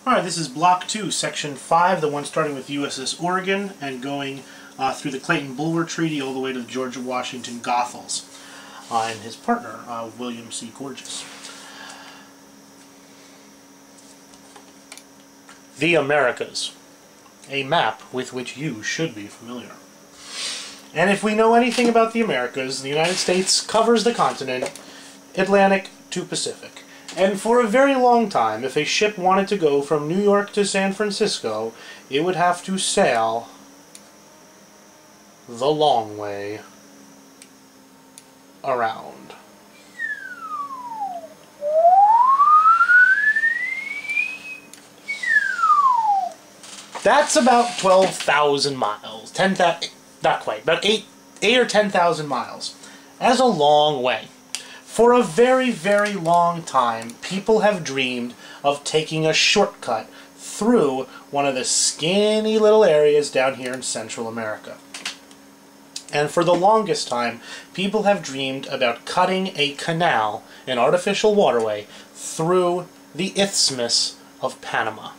Alright, this is Block 2, Section 5, the one starting with USS Oregon and going through the Clayton-Bulwer Treaty all the way to the George Washington Goethals and his partner, William C. Gorges. The Americas, a map with which you should be familiar. And if we know anything about the Americas, the United States covers the continent, Atlantic to Pacific. And for a very long time, if a ship wanted to go from New York to San Francisco, it would have to sail the long way around. That's about 12,000 miles. 10,000, not quite, about 8 or 10,000 miles. That's a long way. For a very, very long time, people have dreamed of taking a shortcut through one of the skinny little areas down here in Central America. And for the longest time, people have dreamed about cutting a canal, an artificial waterway, through the Isthmus of Panama.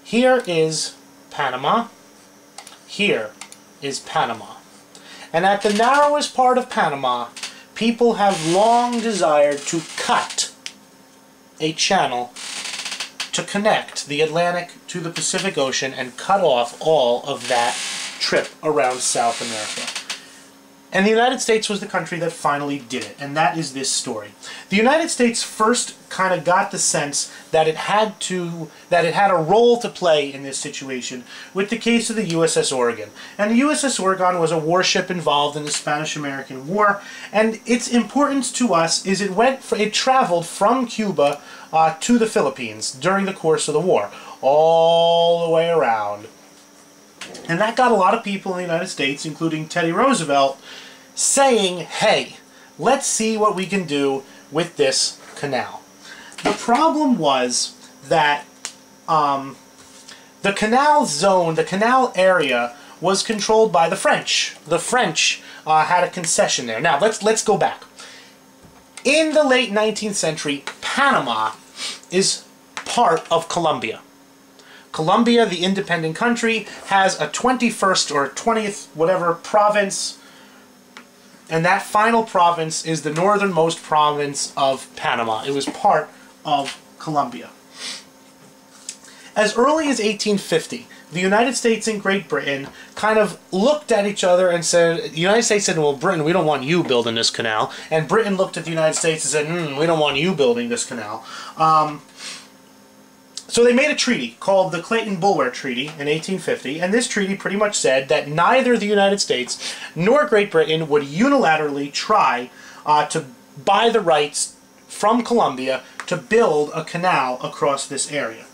Here is Panama. Here is Panama. And at the narrowest part of Panama, people have long desired to cut a channel to connect the Atlantic to the Pacific Ocean and cut off all of that trip around South America. And the United States was the country that finally did it, and that is this story. The United States first kind of got the sense that it had a role to play in this situation with the case of the USS Oregon. And the USS Oregon was a warship involved in the Spanish-American War, and its importance to us is it traveled from Cuba to the Philippines during the course of the war, all the way around. And that got a lot of people in the United States, including Teddy Roosevelt, saying, hey, let's see what we can do with this canal. The problem was that the canal zone, the canal area, was controlled by the French. The French had a concession there. Now, let's go back. In the late 19th century, Panama is part of Colombia. Colombia, the independent country, has a 21st or 20th, whatever, province, and that final province is the northernmost province of Panama. It was part of Colombia. As early as 1850, the United States and Great Britain kind of looked at each other and said, the United States said, well, Britain, we don't want you building this canal. And Britain looked at the United States and said, we don't want you building this canal. So they made a treaty called the Clayton-Bulwer Treaty in 1850, and this treaty pretty much said that neither the United States nor Great Britain would unilaterally try to buy the rights from Colombia to build a canal across this area.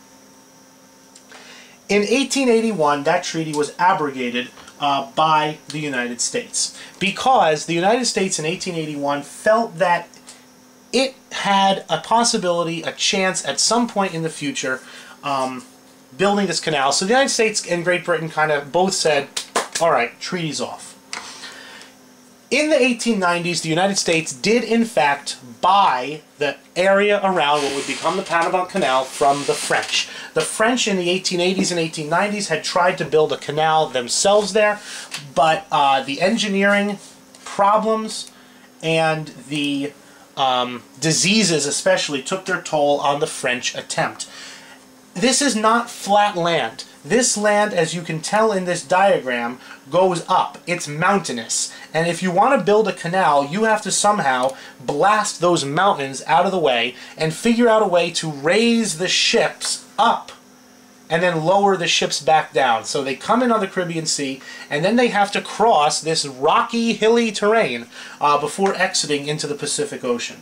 In 1881, that treaty was abrogated by the United States because the United States in 1881 felt that it had a possibility, a chance at some point in the future building this canal. So the United States and Great Britain kind of both said, all right, treaty's off. In the 1890s, the United States did in fact buy the area around what would become the Panama Canal from the French. The French in the 1880s and 1890s had tried to build a canal themselves there, but the engineering problems and the diseases especially took their toll on the French attempt. This is not flat land. This land, as you can tell in this diagram, goes up. It's mountainous. And if you want to build a canal, you have to somehow blast those mountains out of the way and figure out a way to raise the ships up and then lower the ships back down. So they come in on the Caribbean Sea, and then they have to cross this rocky, hilly terrain before exiting into the Pacific Ocean.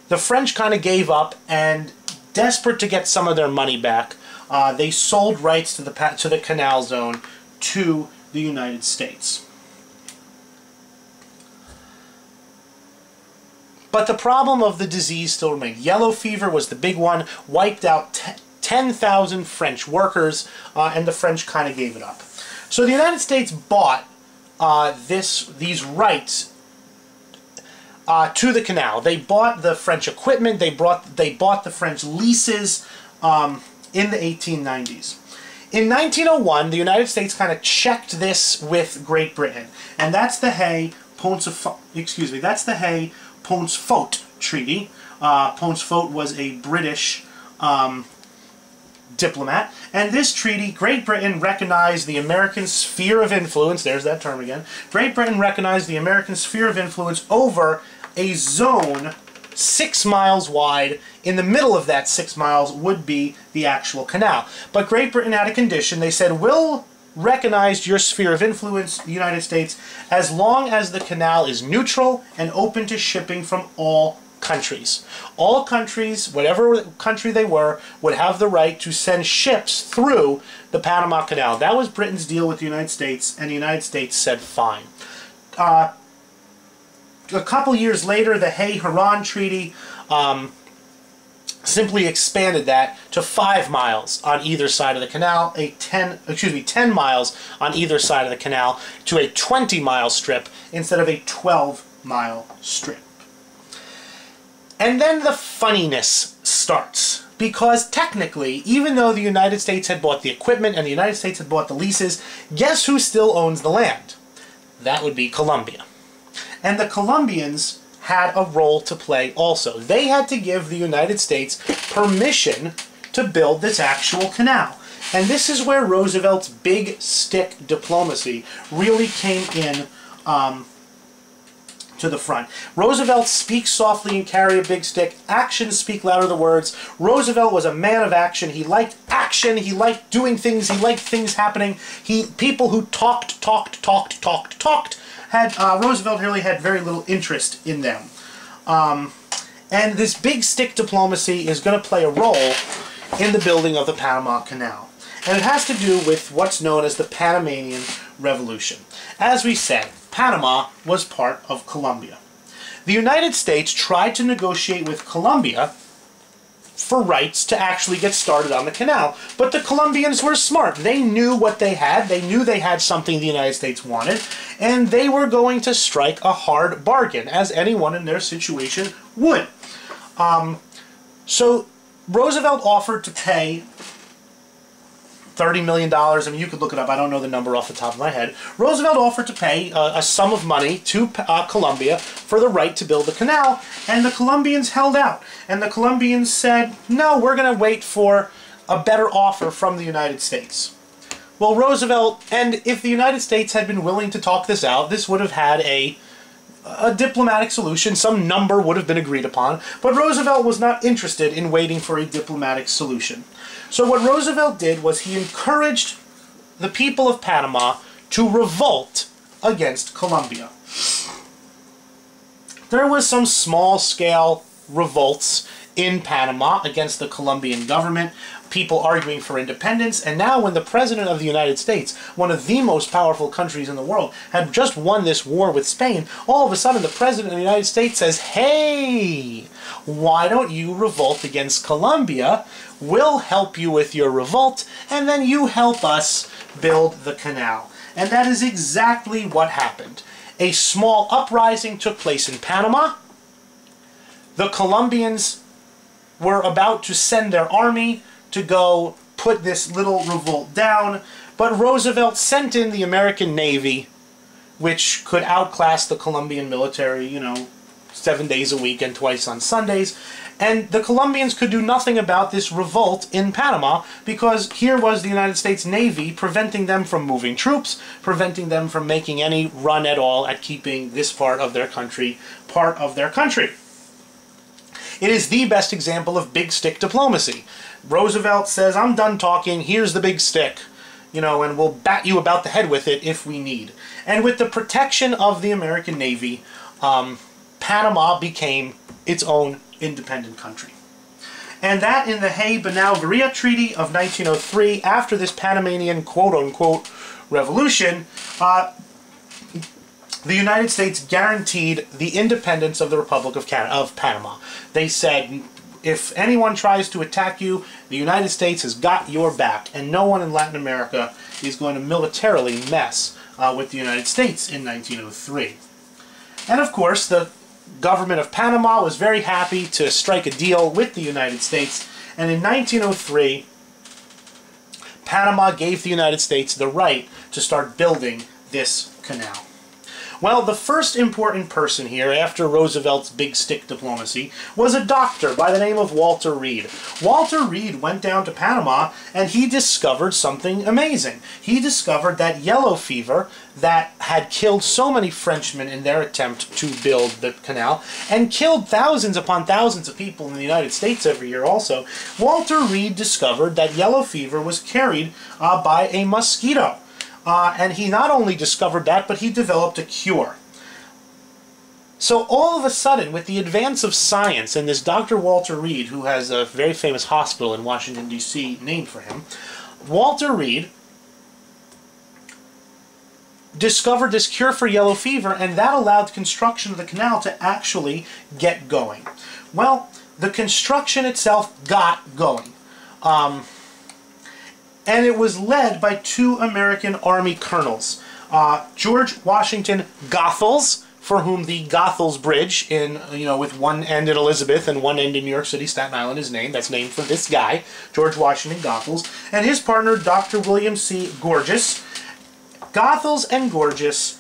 The French kind of gave up, and desperate to get some of their money back, they sold rights to the canal zone to the United States. But the problem of the disease still remained. Yellow fever was the big one, wiped out 10,000 French workers, and the French kind of gave it up. So the United States bought these rights to the canal. They bought the French equipment, they bought the French leases in the 1890s. In 1901, the United States kind of checked this with Great Britain, and that's the Hay-Pauncefote Treaty. Pauncefote was a British diplomat, and this treaty, Great Britain recognized the American sphere of influence, there's that term again, Great Britain recognized the American sphere of influence over a zone 6 miles wide. In the middle of that 6 miles would be the actual canal. But Great Britain had a condition. They said, we'll recognize your sphere of influence, the United States, as long as the canal is neutral and open to shipping from all countries. All countries, whatever country they were, would have the right to send ships through the Panama Canal. That was Britain's deal with the United States, and the United States said fine. A couple years later, the Hay-Huron Treaty simply expanded that to 5 miles on either side of the canal, 10 miles on either side of the canal, to a 20-mile strip instead of a 12-mile strip. And then the funniness starts, because technically, even though the United States had bought the equipment and the United States had bought the leases, guess who still owns the land? That would be Colombia. And the Colombians had a role to play also. They had to give the United States permission to build this actual canal. And this is where Roosevelt's big stick diplomacy really came in to the front. Roosevelt speaks softly and carry a big stick. Actions speak louder than words. Roosevelt was a man of action. He liked action. He liked doing things. He liked things happening. People who talked, Roosevelt really had very little interest in them. And this big stick diplomacy is going to play a role in the building of the Panama Canal. And it has to do with what's known as the Panamanian Revolution. As we said, Panama was part of Colombia. The United States tried to negotiate with Colombia for rights to actually get started on the canal. But the Colombians were smart. They knew what they had. They knew they had something the United States wanted, and they were going to strike a hard bargain, as anyone in their situation would. So Roosevelt offered to pay $30 million. I mean, you could look it up. I don't know the number off the top of my head. Roosevelt offered to pay a sum of money to Colombia for the right to build the canal, and the Colombians held out. And the Colombians said, no, we're going to wait for a better offer from the United States. Well, Roosevelt, and if the United States had been willing to talk this out, this would have had a diplomatic solution. Some number would have been agreed upon, but Roosevelt was not interested in waiting for a diplomatic solution. So what Roosevelt did was he encouraged the people of Panama to revolt against Colombia. There was some small-scale revolts in Panama against the Colombian government, people arguing for independence, and now when the President of the United States, one of the most powerful countries in the world, had just won this war with Spain, all of a sudden the President of the United States says, hey, why don't you revolt against Colombia? We'll help you with your revolt, and then you help us build the canal. And that is exactly what happened. A small uprising took place in Panama. The Colombians were about to send their army to go put this little revolt down, but Roosevelt sent in the American Navy, which could outclass the Colombian military, you know, 7 days a week and twice on Sundays, and the Colombians could do nothing about this revolt in Panama because here was the United States Navy preventing them from moving troops, preventing them from making any run at all at keeping this part of their country part of their country. It is the best example of big stick diplomacy. Roosevelt says, I'm done talking, here's the big stick, you know, and we'll bat you about the head with it if we need. And with the protection of the American Navy, Panama became its own independent country. And that in the Hay-Bonaventure Treaty of 1903, after this Panamanian quote-unquote revolution, the United States guaranteed the independence of the Republic of Panama. They said, if anyone tries to attack you, the United States has got your back, and no one in Latin America is going to militarily mess with the United States in 1903. And of course, the government of Panama was very happy to strike a deal with the United States, and in 1903, Panama gave the United States the right to start building this canal. Well, the first important person here, after Roosevelt's big stick diplomacy, was a doctor by the name of Walter Reed. Walter Reed went down to Panama and he discovered something amazing. He discovered that yellow fever that had killed so many Frenchmen in their attempt to build the canal, and killed thousands upon thousands of people in the United States every year also. Walter Reed discovered that yellow fever was carried by a mosquito. And he not only discovered that, but he developed a cure. So all of a sudden, with the advance of science, and this Dr. Walter Reed, who has a very famous hospital in Washington, D.C. named for him, Walter Reed discovered this cure for yellow fever, and that allowed the construction of the canal to actually get going. Well, the construction itself got going. And it was led by two American Army colonels, George Washington Goethals, for whom the Goethals Bridge, with one end in Elizabeth and one end in New York City, Staten Island, is named. That's named for this guy, George Washington Goethals, and his partner, Dr. William C. Gorges. Goethals and Gorges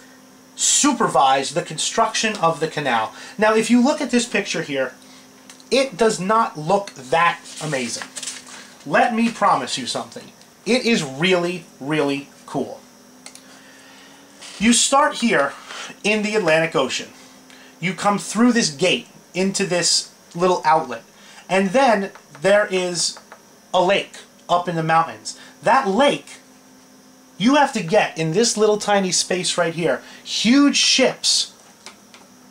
supervised the construction of the canal. Now, if you look at this picture here, it does not look that amazing. Let me promise you something. It is really, really cool. You start here in the Atlantic Ocean. You come through this gate into this little outlet. And then there is a lake up in the mountains. That lake, you have to get in this little tiny space right here, huge ships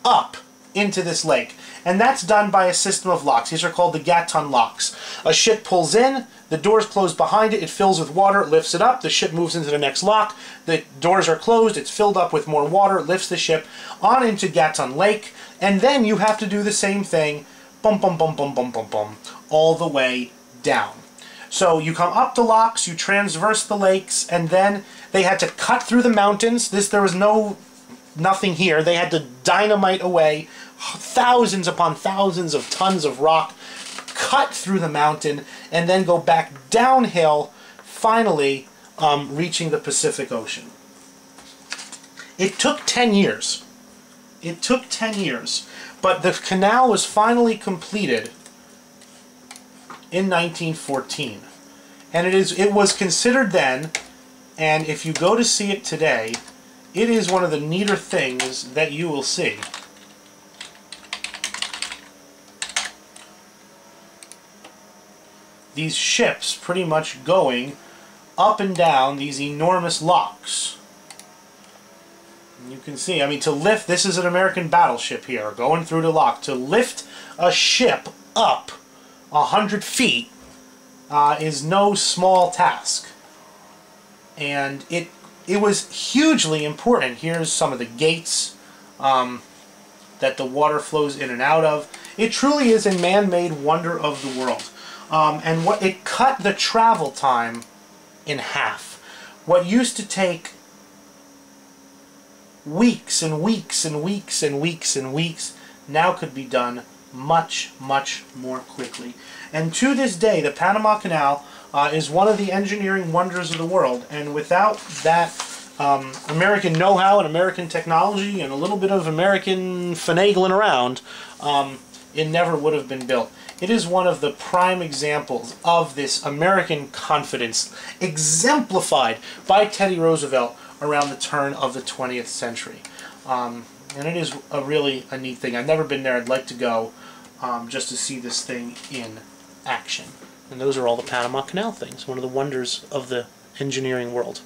up into this lake. And that's done by a system of locks. These are called the Gatun locks. A ship pulls in, the doors close behind it, it fills with water, it lifts it up, the ship moves into the next lock, the doors are closed, it's filled up with more water, it lifts the ship on into Gatun Lake, and then you have to do the same thing, bum bum bum bum bum bum bum, all the way down. So you come up the locks, you transverse the lakes, and then they had to cut through the mountains. There was nothing here. They had to dynamite away thousands upon thousands of tons of rock, cut through the mountain, and then go back downhill, finally reaching the Pacific Ocean. It took 10 years. It took 10 years. But the canal was finally completed in 1914. And it was considered then, and if you go to see it today, it is one of the neater things that you will see. These ships pretty much going up and down these enormous locks. And you can see, I mean, to lift, this is an American battleship here, going through the lock. To lift a ship up 100 feet is no small task. And it was hugely important. Here's some of the gates that the water flows in and out of. It truly is a man-made wonder of the world. And it cut the travel time in half. What used to take weeks and weeks and weeks and weeks and weeks now could be done much, much more quickly. And to this day, the Panama Canal is one of the engineering wonders of the world. And without that American know-how and American technology and a little bit of American finagling around, it never would have been built. It is one of the prime examples of this American confidence exemplified by Teddy Roosevelt around the turn of the 20th century. And it is really a neat thing. I've never been there. I'd like to go just to see this thing in action. And those are all the Panama Canal things, one of the wonders of the engineering world.